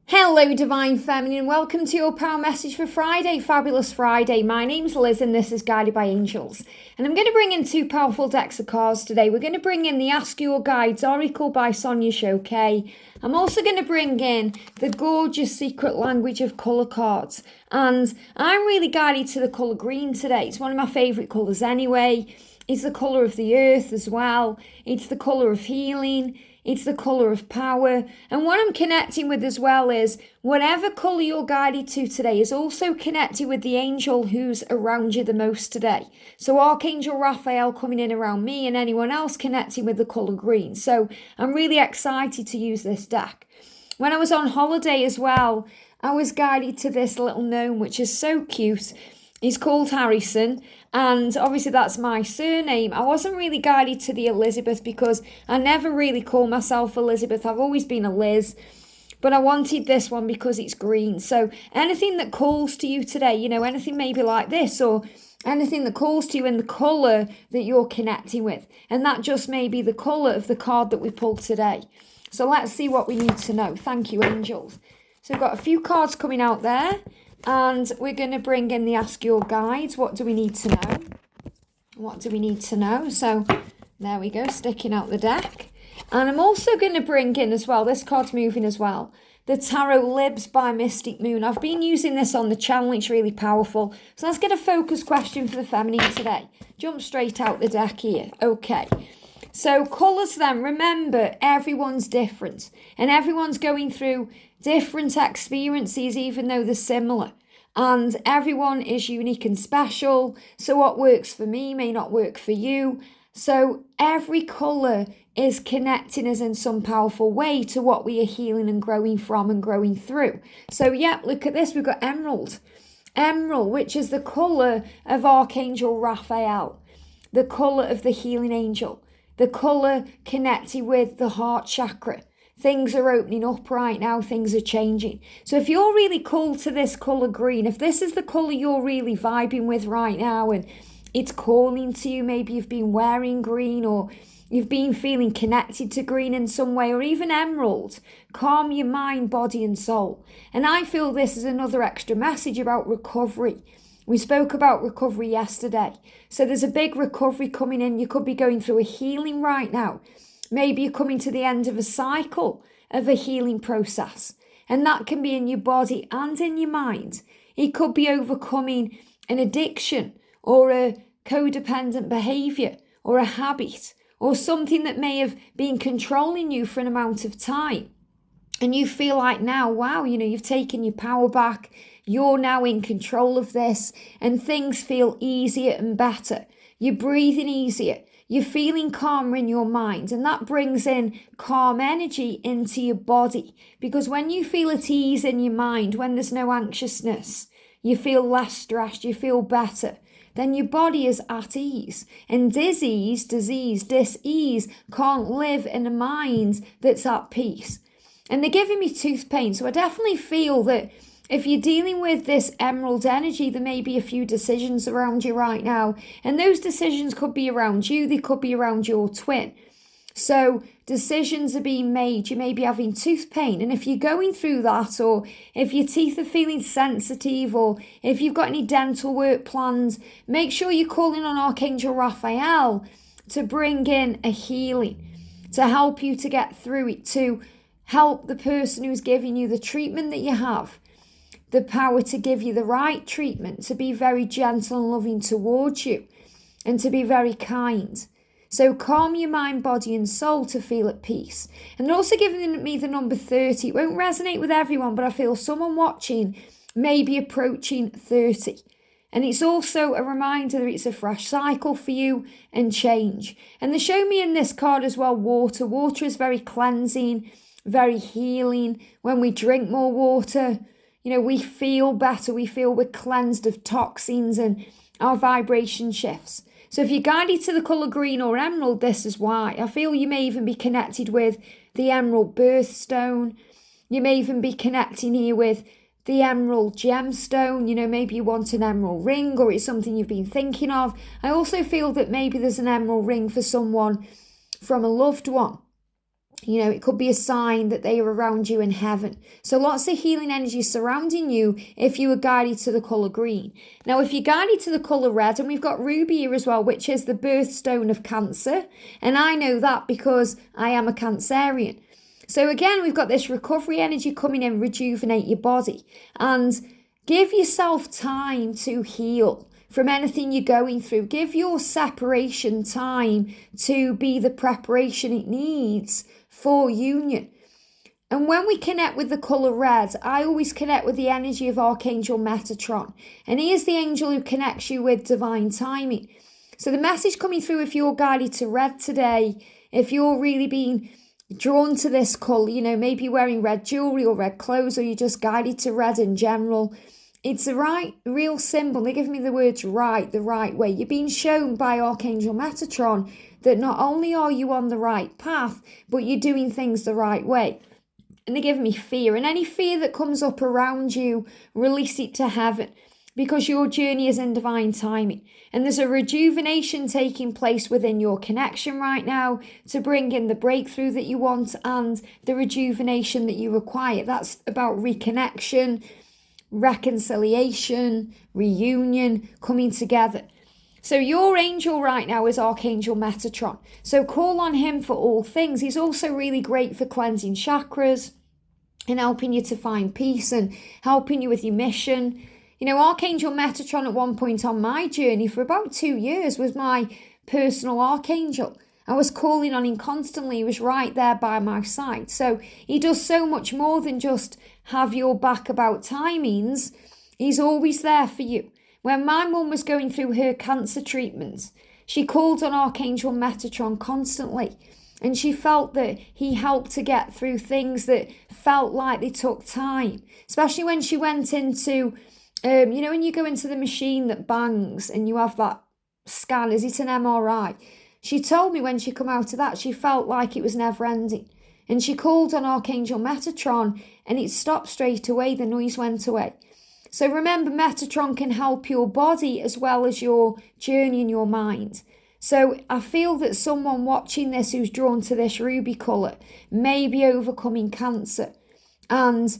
Hello Divine Feminine, welcome to your power message for Friday, Fabulous Friday. My name's Liz and this is Guided by Angels. And I'm going to bring in two powerful decks of cards today. We're going to bring in the Ask Your Guides Oracle by Sonia Choquette. I'm also going to bring in the gorgeous Secret Language of Colour cards. And I'm really guided to the colour green today. It's one of my favourite colours anyway. It's the colour of the earth as well. It's the colour of healing. It's the colour of power. And what I'm connecting with as well is whatever colour you're guided to today is also connected with the angel who's around you the most today. So Archangel Raphael coming in around me and anyone else connecting with the colour green. So I'm really excited to use this deck. When I was on holiday as well, I was guided to this little gnome, which is so cute. He's called Harrison, and obviously that's my surname. I wasn't really guided to the Elizabeth because I never really call myself Elizabeth. I've always been a Liz, but I wanted this one because it's green. So anything that calls to you today, anything maybe like this or anything that calls to you in the colour that you're connecting with. And that just may be the colour of the card that we pulled today. So let's see what we need to know. Thank you, angels. So we've got a few cards coming out there. And we're going to bring in the Ask Your Guides. What do we need to know? What do we need to know? So there we go, sticking out the deck. And I'm also going to bring in as well, this card's moving as well, the Tarot-Libs by Mystic Moon. I've been using this on the channel. It's really powerful. So let's get a focus question for the feminine today. Jump straight out the deck here. Okay. So colours then, remember, everyone's different. And everyone's going through different experiences, even though they're similar. And everyone is unique and special. So what works for me may not work for you. So every colour is connecting us in some powerful way to what we are healing and growing from and growing through. So yeah, look at this. We've got emerald. Emerald, which is the colour of Archangel Raphael. The colour of the healing angel. The colour connected with the heart chakra. Things are opening up right now. Things are changing. So if you're really called to this colour green, if this is the colour you're really vibing with right now and it's calling to you, maybe you've been wearing green or you've been feeling connected to green in some way, or even emerald, calm your mind, body and soul. And I feel this is another extra message about recovery. We spoke about recovery yesterday. So there's a big recovery coming in. You could be going through a healing right now. Maybe you're coming to the end of a cycle of a healing process. And that can be in your body and in your mind. It could be overcoming an addiction or a codependent behaviour or a habit or something that may have been controlling you for an amount of time. And you feel like now, wow, you've taken your power back. You're now in control of this and things feel easier and better. You're breathing easier. You're feeling calmer in your mind, and that brings in calm energy into your body, because when you feel at ease in your mind, when there's no anxiousness, you feel less stressed, you feel better, then your body is at ease. And dis-ease can't live in a mind that's at peace. And they're giving me tooth pain, so I definitely feel that if you're dealing with this emerald energy, there may be a few decisions around you right now. And those decisions could be around you. They could be around your twin. So decisions are being made. You may be having tooth pain. And if you're going through that, or if your teeth are feeling sensitive, or if you've got any dental work planned, make sure you're calling on Archangel Raphael to bring in a healing, to help you to get through it, to help the person who's giving you the treatment that you have the power to give you the right treatment, to be very gentle and loving towards you, and to be very kind. So calm your mind, body and soul to feel at peace. And also giving me the number 30. It won't resonate with everyone, but I feel someone watching may be approaching 30. And it's also a reminder that it's a fresh cycle for you and change. And they show me in this card as well, water. Water is very cleansing, very healing. When we drink more water, we feel better. We feel we're cleansed of toxins and our vibration shifts. So if you're guided to the colour green or emerald, this is why. I feel you may even be connected with the emerald birthstone. You may even be connecting here with the emerald gemstone. Maybe you want an emerald ring, or it's something you've been thinking of. I also feel that maybe there's an emerald ring for someone from a loved one. You know, it could be a sign that they are around you in heaven. So lots of healing energy surrounding you if you were guided to the colour green. Now, if you're guided to the colour red, and we've got ruby here as well, which is the birthstone of Cancer. And I know that because I am a Cancerian. So again, we've got this recovery energy coming in, rejuvenate your body. And give yourself time to heal from anything you're going through. Give your separation time to be the preparation it needs for union. And when we connect with the colour red, I always connect with the energy of Archangel Metatron. And he is the angel who connects you with divine timing. So the message coming through, if you're guided to red today, if you're really being drawn to this colour, you know, maybe you're wearing red jewellery or red clothes, or you're just guided to red in general, it's the right, real symbol. They give me the words right, the right way. You're being shown by Archangel Metatron that not only are you on the right path, but you're doing things the right way. And they give me fear. And any fear that comes up around you, release it to heaven, because your journey is in divine timing. And there's a rejuvenation taking place within your connection right now to bring in the breakthrough that you want and the rejuvenation that you require. That's about reconnection, reconciliation, reunion, coming together. So your angel right now is Archangel Metatron. So call on him for all things. He's also really great for cleansing chakras and helping you to find peace and helping you with your mission. You know, Archangel Metatron at one point on my journey for about 2 years was my personal archangel. I was calling on him constantly. He was right there by my side. So he does so much more than just have your back about timings. He's always there for you. When my mum was going through her cancer treatment, she called on Archangel Metatron constantly. And she felt that he helped to get through things that felt like they took time. Especially when she went into, you know, when you go into the machine that bangs and you have that scan, is it an MRI? She told me when she come out of that, she felt like it was never ending. And she called on Archangel Metatron and it stopped straight away. The noise went away. So remember, Metatron can help your body as well as your journey in your mind. So I feel that someone watching this who's drawn to this ruby colour may be overcoming cancer. And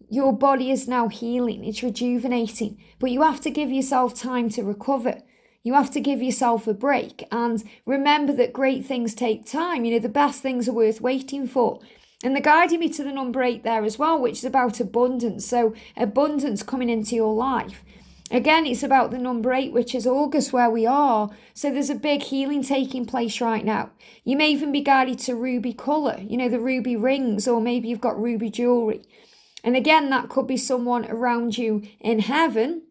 your body is now healing. It's rejuvenating. But you have to give yourself time to recover. You have to give yourself a break and remember that great things take time. You know, the best things are worth waiting for. And they're guiding me to the number 8 there as well, which is about abundance. So abundance coming into your life. Again, it's about the number 8, which is August where we are. So there's a big healing taking place right now. You may even be guided to ruby colour, you know, the ruby rings, or maybe you've got ruby jewellery. And again, that could be someone around you in heaven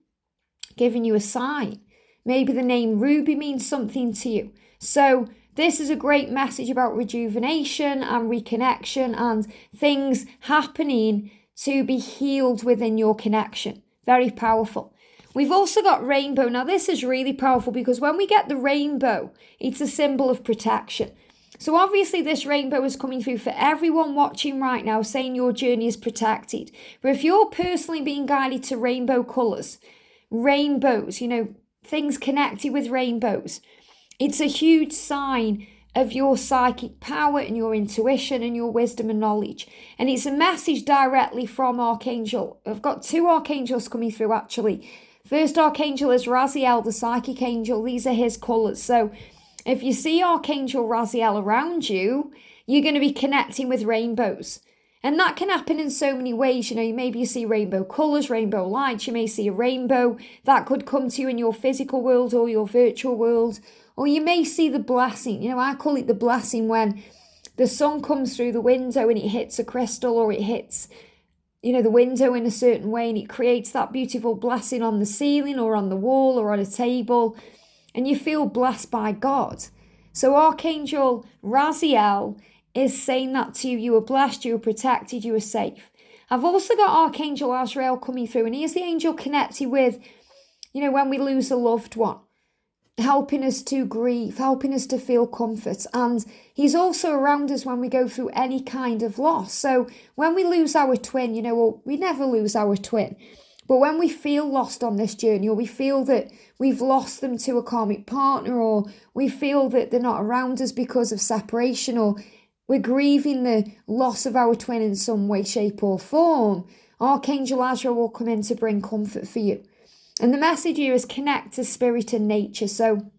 giving you a sign. Maybe the name Ruby means something to you. So this is a great message about rejuvenation and reconnection and things happening to be healed within your connection. Very powerful. We've also got rainbow. Now this is really powerful because when we get the rainbow, it's a symbol of protection. So obviously this rainbow is coming through for everyone watching right now, saying your journey is protected. But if you're personally being guided to rainbow colours, rainbows, you know, things connected with rainbows, it's a huge sign of your psychic power and your intuition and your wisdom and knowledge. And it's a message directly from Archangel. I've got 2 archangels coming through actually. First archangel is Raziel, the psychic angel. These are his colours. So if you see Archangel Raziel around you, you're going to be connecting with rainbows. And that can happen in so many ways. You know, maybe you see rainbow colours, rainbow lights. You may see a rainbow that could come to you in your physical world or your virtual world. Or you may see the blessing. You know, I call it the blessing when the sun comes through the window and it hits a crystal or it hits, you know, the window in a certain way and it creates that beautiful blessing on the ceiling or on the wall or on a table. And you feel blessed by God. So Archangel Raziel is saying that to you. You are blessed, you are protected, you are safe. I've also got Archangel Azrael coming through, and he is the angel connected with, you know, when we lose a loved one, helping us to grieve, helping us to feel comfort. And he's also around us when we go through any kind of loss. So when we lose our twin, you know, or we never lose our twin, but when we feel lost on this journey, or we feel that we've lost them to a karmic partner, or we feel that they're not around us because of separation, or we're grieving the loss of our twin in some way, shape or form, Archangel Azrael will come in to bring comfort for you. And the message here is connect to spirit and nature. So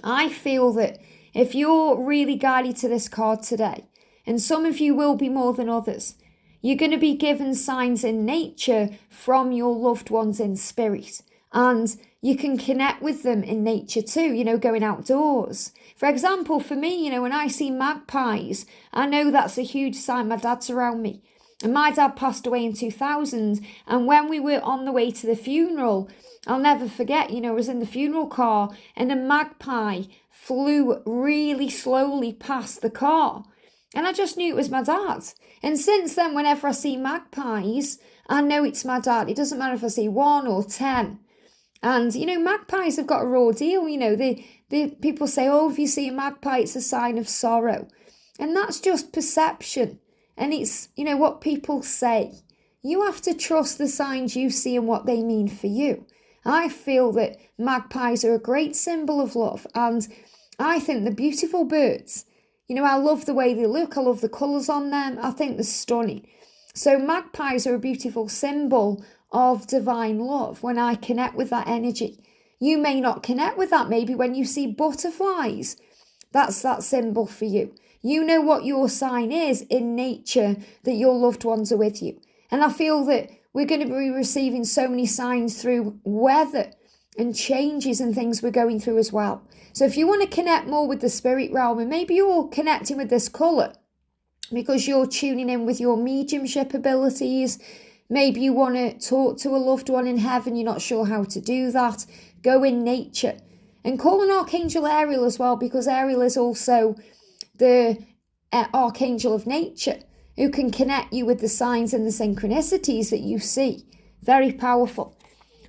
I feel that if you're really guided to this card today, and some of you will be more than others, you're going to be given signs in nature from your loved ones in spirit. And you can connect with them in nature too, going outdoors. For example, for me, when I see magpies, I know that's a huge sign my dad's around me. And my dad passed away in 2000. And when we were on the way to the funeral, I'll never forget, I was in the funeral car and a magpie flew really slowly past the car. And I just knew it was my dad. And since then, whenever I see magpies, I know it's my dad. It doesn't matter if I see 1 or 10. And, magpies have got a raw deal. The people say, oh, if you see a magpie, it's a sign of sorrow. And that's just perception. And it's, what people say. You have to trust the signs you see and what they mean for you. I feel that magpies are a great symbol of love. And I think they're beautiful birds. I love the way they look. I love the colours on them. I think they're stunning. So magpies are a beautiful symbol of divine love when I connect with that energy. You may not connect with that maybe when you see butterflies. That's that symbol for you. You know what your sign is in nature, that your loved ones are with you. And I feel that we're going to be receiving so many signs through weather and changes and things we're going through as well. So if you want to connect more with the spirit realm, and maybe you're connecting with this colour because you're tuning in with your mediumship abilities, maybe you want to talk to a loved one in heaven, you're not sure how to do that, go in nature. And call an Archangel Ariel as well, because Ariel is also the Archangel of nature, who can connect you with the signs and the synchronicities that you see. Very powerful.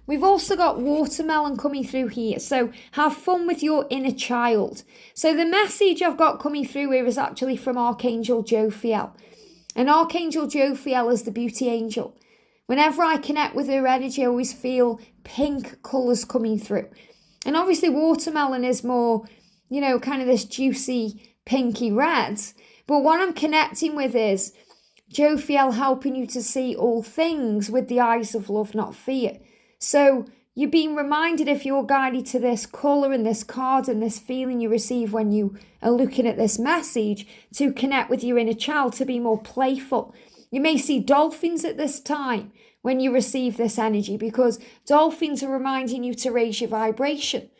We've also got watermelon coming through here. So have fun with your inner child. So the message I've got coming through here is actually from Archangel Jophiel. And Archangel Jophiel is the beauty angel. Whenever I connect with her energy, I always feel pink colours coming through. And obviously watermelon is more, kind of this juicy pinky red. But what I'm connecting with is Jophiel helping you to see all things with the eyes of love, not fear. So you're being reminded, if you're guided to this colour and this card and this feeling you receive when you are looking at this message, to connect with your inner child, to be more playful. You may see dolphins at this time when you receive this energy, because dolphins are reminding you to raise your vibration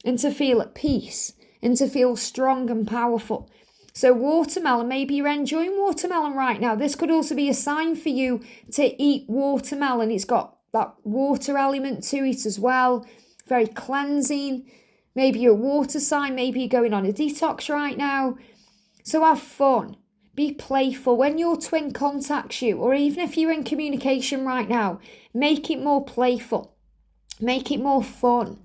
and to feel at peace and to feel strong and powerful. So watermelon, maybe you're enjoying watermelon right now. This could also be a sign for you to eat watermelon. It's got that water element to it as well. Very cleansing. Maybe you're a water sign. Maybe you're going on a detox right now. So have fun. Be playful. When your twin contacts you, or even if you're in communication right now, make it more playful. Make it more fun.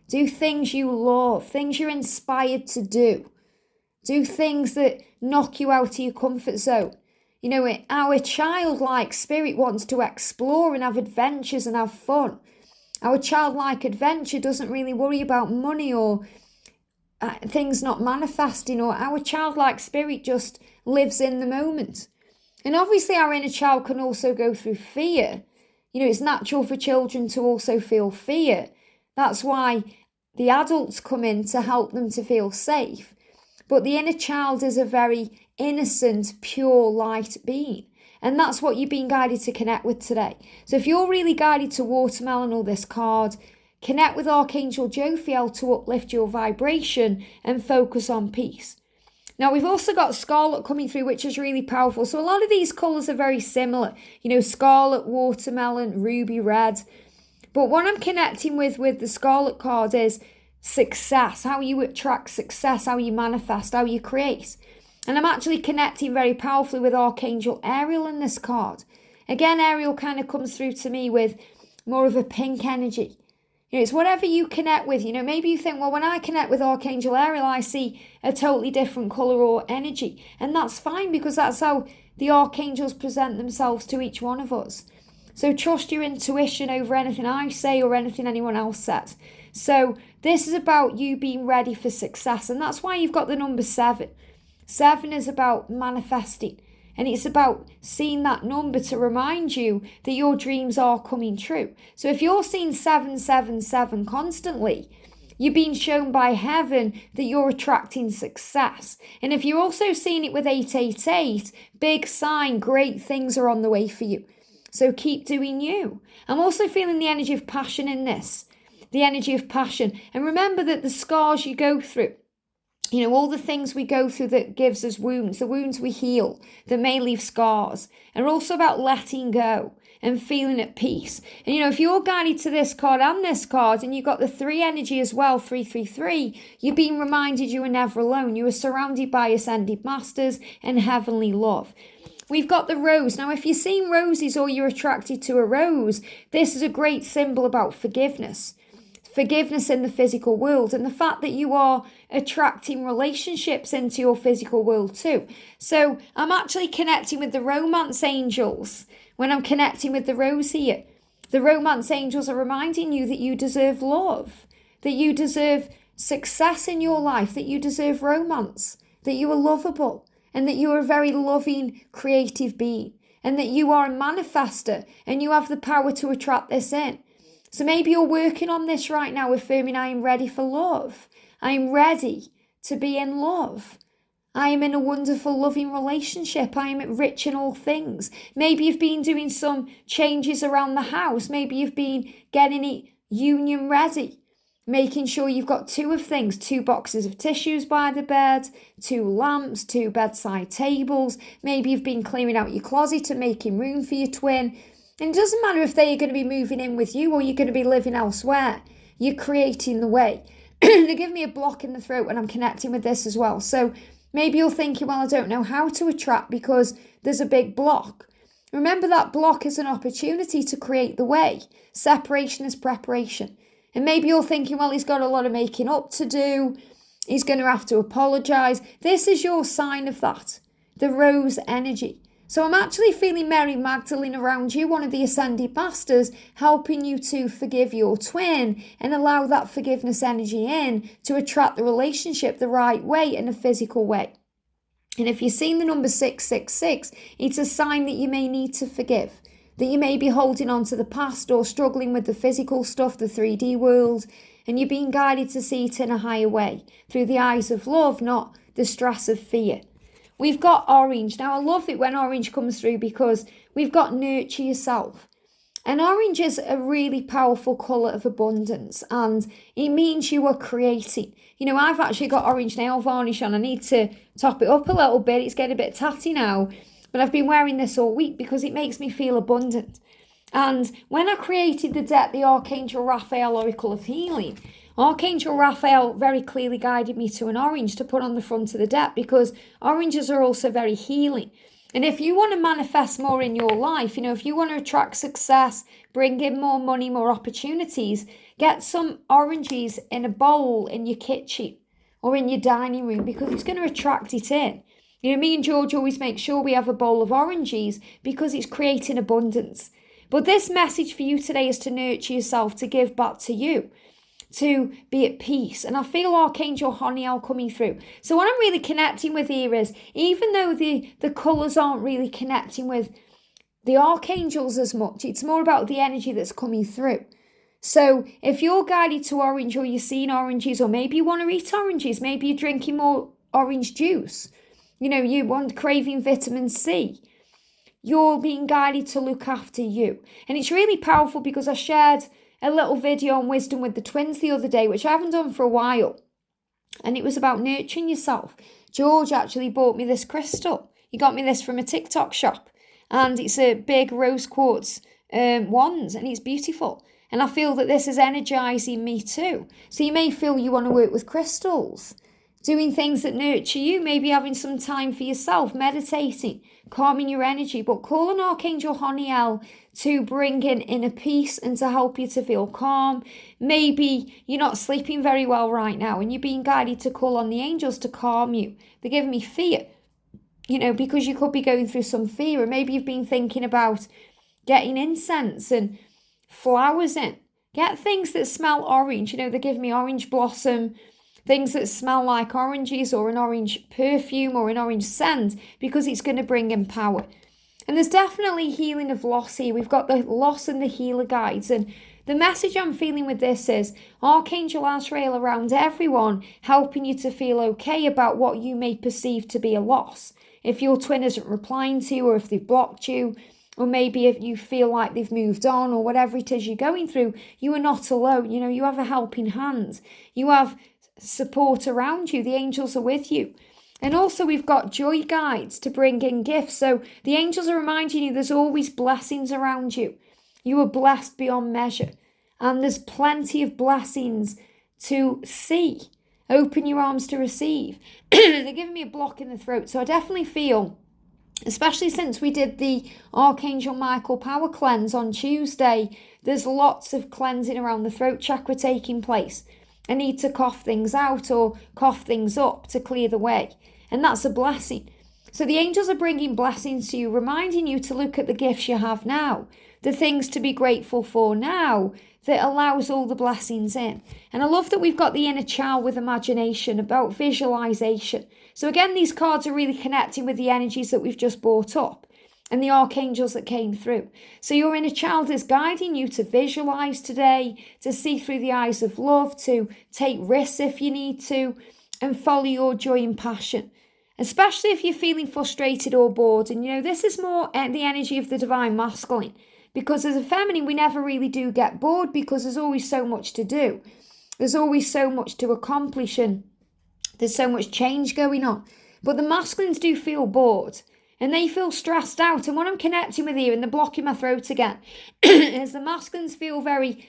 Do things you love, things you're inspired to do. Do things that knock you out of your comfort zone. Our childlike spirit wants to explore and have adventures and have fun. Our childlike adventure doesn't really worry about money or things not manifesting, or our childlike spirit just lives in the moment. And obviously our inner child can also go through fear. It's natural for children to also feel fear. That's why the adults come in to help them to feel safe. But the inner child is a very innocent, pure light being. And that's what you're being guided to connect with today. So if you're really guided to watermelon or this card, connect with Archangel Jophiel to uplift your vibration and focus on peace. Now, we've also got scarlet coming through, which is really powerful. So a lot of these colours are very similar. Scarlet, watermelon, ruby red. But what I'm connecting with the scarlet card is success, how you attract success, how you manifest, how you create. And I'm actually connecting very powerfully with Archangel Ariel in this card. Again, Ariel kind of comes through to me with more of a pink energy. It's whatever you connect with. Maybe you think, well, when I connect with Archangel Ariel, I see a totally different colour or energy. And that's fine, because that's how the archangels present themselves to each one of us. So trust your intuition over anything I say or anything anyone else says. So this is about you being ready for success. And that's why you've got the number 7. 7 is about manifesting. And it's about seeing that number to remind you that your dreams are coming true. So if you're seeing 777 constantly, you're being shown by heaven that you're attracting success. And if you're also seeing it with 888, big sign, great things are on the way for you. So keep doing you. I'm also feeling the energy of passion in this, the energy of passion. And remember that the scars you go through, all the things we go through that gives us wounds, the wounds we heal that may leave scars, are also about letting go and feeling at peace. And if you're guided to this card and you've got the 3 energy as well, 333, you're being reminded you are never alone. You are surrounded by ascended masters and heavenly love. We've got the rose. Now, if you're seeing roses or you're attracted to a rose, this is a great symbol about forgiveness. Forgiveness in the physical world, and the fact that you are attracting relationships into your physical world too. So I'm actually connecting with the romance angels when I'm connecting with the rose here. The romance angels are reminding you that you deserve love, that you deserve success in your life, that you deserve romance, that you are lovable, and that you are a very loving, creative being, and that you are a manifester and you have the power to attract this in. So maybe you're working on this right now, affirming, I am ready for love. I am ready to be in love. I am in a wonderful, loving relationship. I am rich in all things. Maybe you've been doing some changes around the house. Maybe you've been getting it union ready, making sure you've got 2 of things, 2 boxes of tissues by the bed, 2 lamps, 2 bedside tables. Maybe you've been clearing out your closet and making room for your twin. And it doesn't matter if they are going to be moving in with you or you're going to be living elsewhere. You're creating the way. They give me a block in the throat when I'm connecting with this as well. So maybe you're thinking, well, I don't know how to attract because there's a big block. Remember that block is an opportunity to create the way. Separation is preparation. And maybe you're thinking, well, he's got a lot of making up to do. He's going to have to apologize. This is your sign of that. The rose energy. So I'm actually feeling Mary Magdalene around you, one of the ascended masters, helping you to forgive your twin and allow that forgiveness energy in to attract the relationship the right way in a physical way. And if you've seen the number 666, it's a sign that you may need to forgive, that you may be holding on to the past or struggling with the physical stuff, the 3D world, and you're being guided to see it in a higher way, through the eyes of love, not the stress of fear. We've got orange. Now, I love it when orange comes through because we've got nurture yourself. And orange is a really powerful colour of abundance and it means you are creating. I've actually got orange nail varnish on. I need to top it up a little bit. It's getting a bit tatty now, but I've been wearing this all week because it makes me feel abundant. And when I created the deck, the Archangel Raphael Oracle of Healing, Archangel Raphael very clearly guided me to an orange to put on the front of the deck because oranges are also very healing. And if you want to manifest more in your life, if you want to attract success, bring in more money, more opportunities, get some oranges in a bowl in your kitchen or in your dining room because it's going to attract it in. Me and George always make sure we have a bowl of oranges because it's creating abundance. But this message for you today is to nurture yourself, to give back to you, to be at peace. And I feel Archangel Honiel coming through. So what I'm really connecting with here is, even though the colours aren't really connecting with the archangels as much, it's more about the energy that's coming through. So if you're guided to orange or you're seeing oranges, or maybe you want to eat oranges, maybe you're drinking more orange juice, you want craving vitamin C, you're being guided to look after you. And it's really powerful because I shared a little video on wisdom with the twins the other day, which I haven't done for a while. And it was about nurturing yourself. George actually bought me this crystal. He got me this from a TikTok shop. And it's a big rose quartz wand. And it's beautiful. And I feel that this is energizing me too. So you may feel you want to work with crystals, doing things that nurture you, maybe having some time for yourself, meditating, calming your energy, but call on Archangel Honiel to bring in inner peace and to help you to feel calm. Maybe you're not sleeping very well right now and you're being guided to call on the angels to calm you. They're giving me fear, because you could be going through some fear, and maybe you've been thinking about getting incense and flowers in. Get things that smell orange. They give me orange blossom, things that smell like oranges or an orange perfume or an orange scent, because it's going to bring in power. And there's definitely healing of loss here. We've got the loss and the healer guides. And the message I'm feeling with this is Archangel Azrael around everyone, helping you to feel okay about what you may perceive to be a loss. If your twin isn't replying to you, or if they've blocked you, or maybe if you feel like they've moved on, or whatever it is you're going through, you are not alone. You know, you have a helping hand. You have support around you. The angels are with you. And also we've got joy guides to bring in gifts. So the angels are reminding you there's always blessings around you. You are blessed beyond measure. And there's plenty of blessings to see. Open your arms to receive. They're giving me a block in the throat. So I definitely feel, especially since we did the Archangel Michael Power Cleanse on Tuesday, there's lots of cleansing around the throat chakra taking place. I need to cough things out or cough things up to clear the way. And that's a blessing. So the angels are bringing blessings to you, reminding you to look at the gifts you have now, the things to be grateful for now that allows all the blessings in. And I love that we've got the inner child with imagination, about visualization. So again, these cards are really connecting with the energies that we've just brought up and the archangels that came through. So your inner child is guiding you to visualize today, to see through the eyes of love, to take risks if you need to, and follow your joy and passion. Especially if you're feeling frustrated or bored. And you know, this is more the energy of the divine masculine. Because as a feminine, we never really do get bored, because there's always so much to do. There's always so much to accomplish, and there's so much change going on. But the masculines do feel bored, and they feel stressed out. And what I'm connecting with here, and the block in my throat again, is the masculines feel very,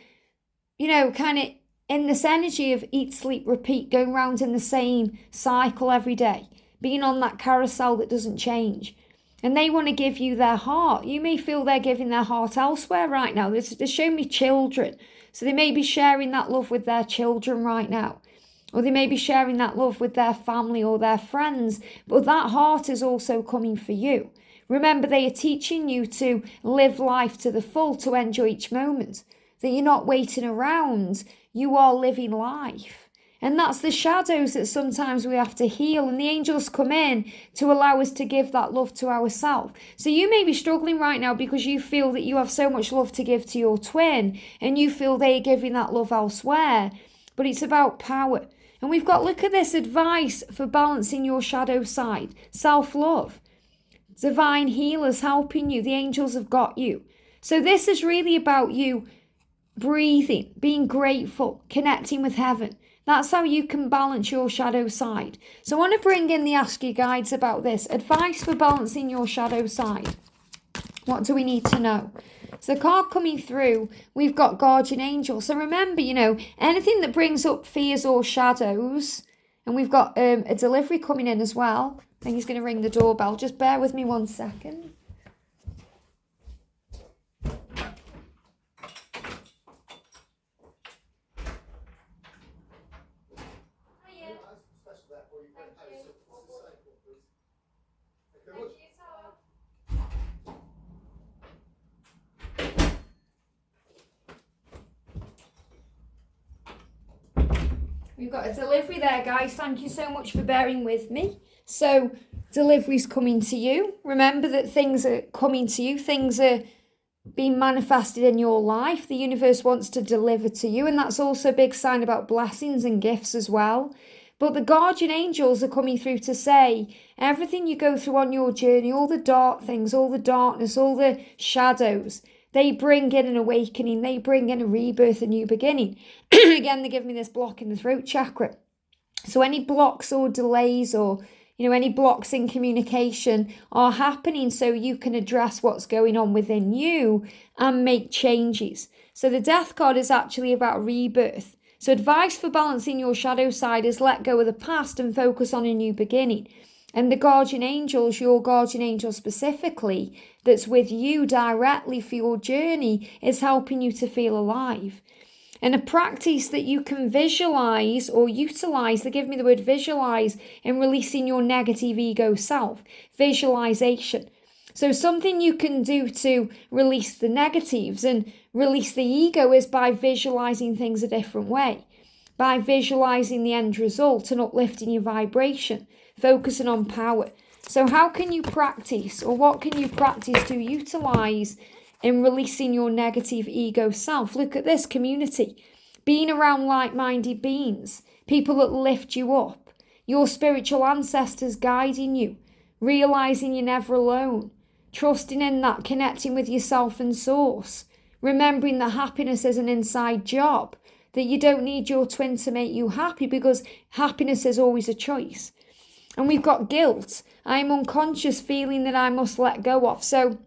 you know, kind of in this energy of eat, sleep, repeat, going round in the same cycle every day, being on that carousel that doesn't change. And they want to give you their heart. You may feel they're giving their heart elsewhere right now. They're showing me children. So they may be sharing that love with their children right now. Or they may be sharing that love with their family or their friends. But that heart is also coming for you. Remember, they are teaching you to live life to the full, to enjoy each moment. That you're not waiting around. You are living life. And that's the shadows that sometimes we have to heal. And the angels come in to allow us to give that love to ourselves. So you may be struggling right now because you feel that you have so much love to give to your twin. And you feel they're giving that love elsewhere. But it's about power. And we've got, look at this, advice for balancing your shadow side. Self-love. Divine healers helping you. The angels have got you. So this is really about you breathing, being grateful, connecting with heaven. That's how you can balance your shadow side. So I want to bring in the Ask You guides about this. Advice for balancing your shadow side. What do we need to know? So the card coming through, we've got guardian angel. So remember, you know, anything that brings up fears or shadows. And we've got a delivery coming in as well. I think he's going to ring the doorbell. Just bear with me 1 second. We've got a delivery there, guys. Thank you so much for bearing with me. So, delivery's coming to you. Remember that things are coming to you. Things are being manifested in your life. The universe wants to deliver to you. And that's also a big sign about blessings and gifts as well. But the guardian angels are coming through to say, everything you go through on your journey, all the dark things, all the darkness, all the shadows, they bring in an awakening. They bring in a rebirth, a new beginning. Again, they give me this block in the throat chakra. So any blocks or delays or, you know, any blocks in communication are happening so you can address what's going on within you and make changes. So the death card is actually about rebirth. So advice for balancing your shadow side is let go of the past and focus on a new beginning. And the guardian angels, your guardian angel specifically, that's with you directly for your journey, is helping you to feel alive. And a practice that you can visualize or utilize, they give me the word visualize, in releasing your negative ego self. Visualization. So something you can do to release the negatives and release the ego is by visualizing things a different way. by visualizing the end result and uplifting your vibration, focusing on power. So how can you practice, or what can you practice to utilize in releasing your negative ego self? Look at this community. Being around like-minded beings, people that lift you up, your spiritual ancestors guiding you, realizing you're never alone, trusting in that, connecting with yourself and source, remembering that happiness is an inside job, that you don't need your twin to make you happy because happiness is always a choice. And we've got guilt. I'm unconscious feeling that I must let go of. So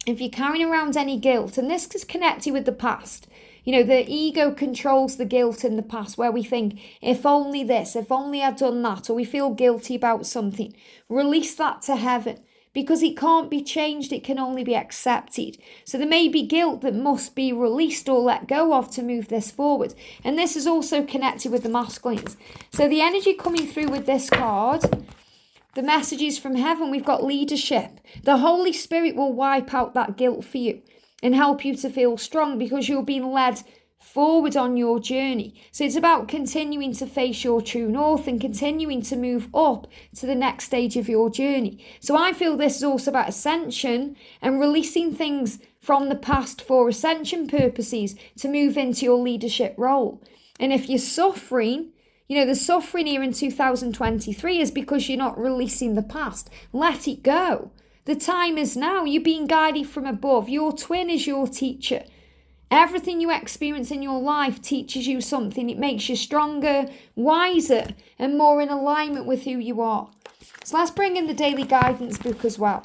if you're carrying around any guilt, and this is connected with the past, the ego controls the guilt in the past where we think, if only this, if only I'd done that, or we feel guilty about something. Release that to heaven, because it can't be changed, it can only be accepted. So there may be guilt that must be released or let go of to move this forward. And this is also connected with the masculines. So the energy coming through with this card, the messages from heaven, we've got leadership. The Holy Spirit will wipe out that guilt for you and help you to feel strong because you're being led forward on your journey. So it's about continuing to face your true north and continuing to move up to the next stage of your journey. So I feel this is also about ascension and releasing things from the past for ascension purposes to move into your leadership role. And if you're suffering, the suffering here in 2023 is because you're not releasing the past. Let it go. The time is now. You're being guided from above. Your twin is your teacher. Everything you experience in your life teaches you something. It makes you stronger, wiser, and more in alignment with who you are. So let's bring in the daily guidance book as well.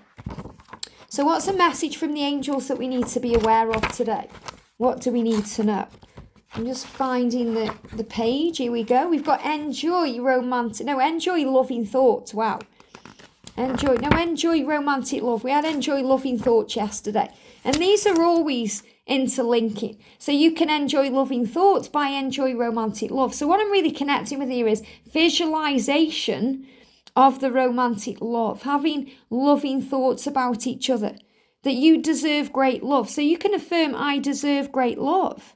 So what's a message from the angels that we need to be aware of today? What do we need to know? I'm just finding the page. Here we go. We've got enjoy loving thoughts. Wow. Enjoy romantic love. We had enjoy loving thoughts yesterday. And these are always interlinking. So you can enjoy loving thoughts by enjoy romantic love. So what I'm really connecting with here is visualization of the romantic love, having loving thoughts about each other, that you deserve great love. So you can affirm, I deserve great love.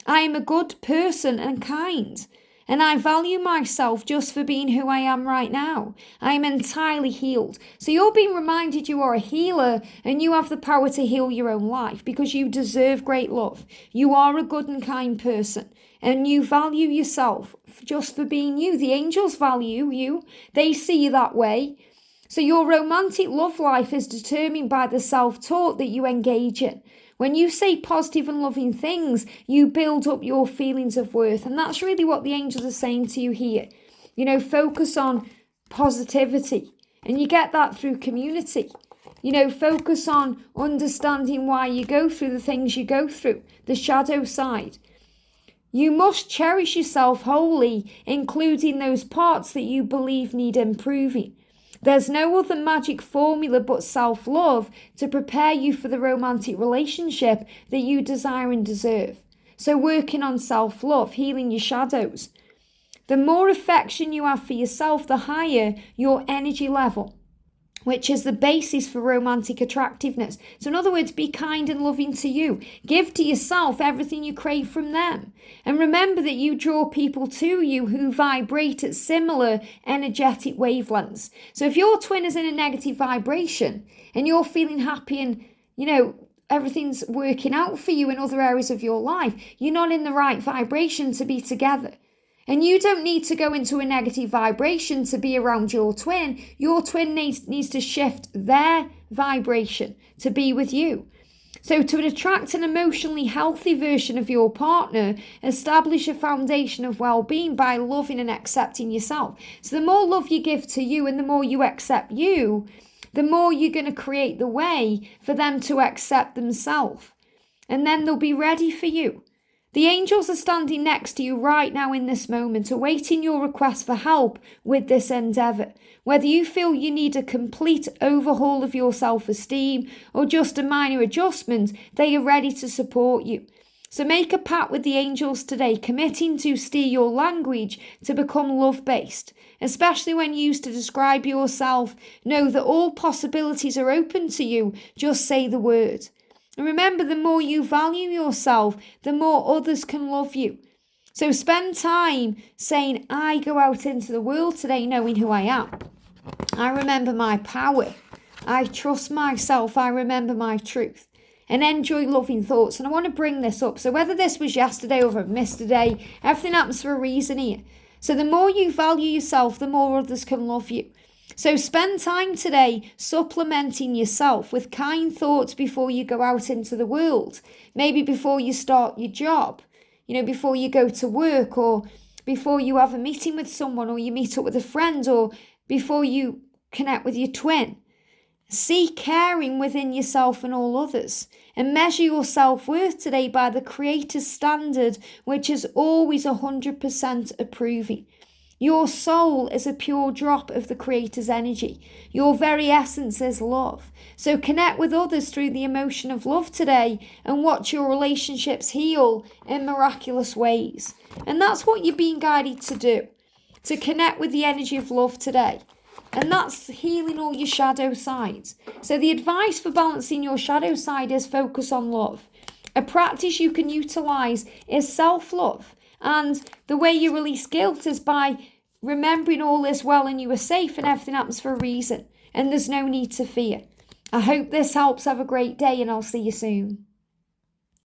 I am a good person and kind. And I value myself just for being who I am right now. I am entirely healed. So you're being reminded you are a healer and you have the power to heal your own life because you deserve great love. You are a good and kind person and you value yourself just for being you. The angels value you. They see you that way. So your romantic love life is determined by the self-talk that you engage in. When you say positive and loving things, you build up your feelings of worth. And that's really what the angels are saying to you here. Focus on positivity. And you get that through community. Focus on understanding why you go through the things you go through, the shadow side. You must cherish yourself wholly, including those parts that you believe need improving. There's no other magic formula but self-love to prepare you for the romantic relationship that you desire and deserve. So working on self-love, healing your shadows. The more affection you have for yourself, the higher your energy level, which is the basis for romantic attractiveness. So in other words, be kind and loving to you. Give to yourself everything you crave from them. And remember that you draw people to you who vibrate at similar energetic wavelengths. So if your twin is in a negative vibration and you're feeling happy and, everything's working out for you in other areas of your life, you're not in the right vibration to be together. And you don't need to go into a negative vibration to be around your twin. Your twin needs to shift their vibration to be with you. So to attract an emotionally healthy version of your partner, establish a foundation of well-being by loving and accepting yourself. So the more love you give to you and the more you accept you, the more you're going to create the way for them to accept themselves. And then they'll be ready for you. The angels are standing next to you right now in this moment, awaiting your request for help with this endeavour. Whether you feel you need a complete overhaul of your self-esteem or just a minor adjustment, they are ready to support you. So make a pact with the angels today, committing to steer your language to become love-based. Especially when used to describe yourself, know that all possibilities are open to you. Just say the word. And remember, the more you value yourself, the more others can love you. So spend time saying, I go out into the world today knowing who I am. I remember my power. I trust myself. I remember my truth. And enjoy loving thoughts. And I want to bring this up. So whether this was yesterday or if I've missed a day, everything happens for a reason here. So the more you value yourself, the more others can love you. So spend time today supplementing yourself with kind thoughts before you go out into the world. Maybe before you start your job, before you go to work, or before you have a meeting with someone, or you meet up with a friend, or before you connect with your twin. See caring within yourself and all others, and measure your self-worth today by the Creator's standard, which is always 100% approving. Your soul is a pure drop of the Creator's energy. Your very essence is love. So connect with others through the emotion of love today and watch your relationships heal in miraculous ways. And that's what you're being guided to do, to connect with the energy of love today. And that's healing all your shadow sides. So the advice for balancing your shadow side is focus on love. A practice you can utilize is self-love. And the way you release guilt is by remembering all is well and you are safe and everything happens for a reason. And there's no need to fear. I hope this helps. Have a great day and I'll see you soon.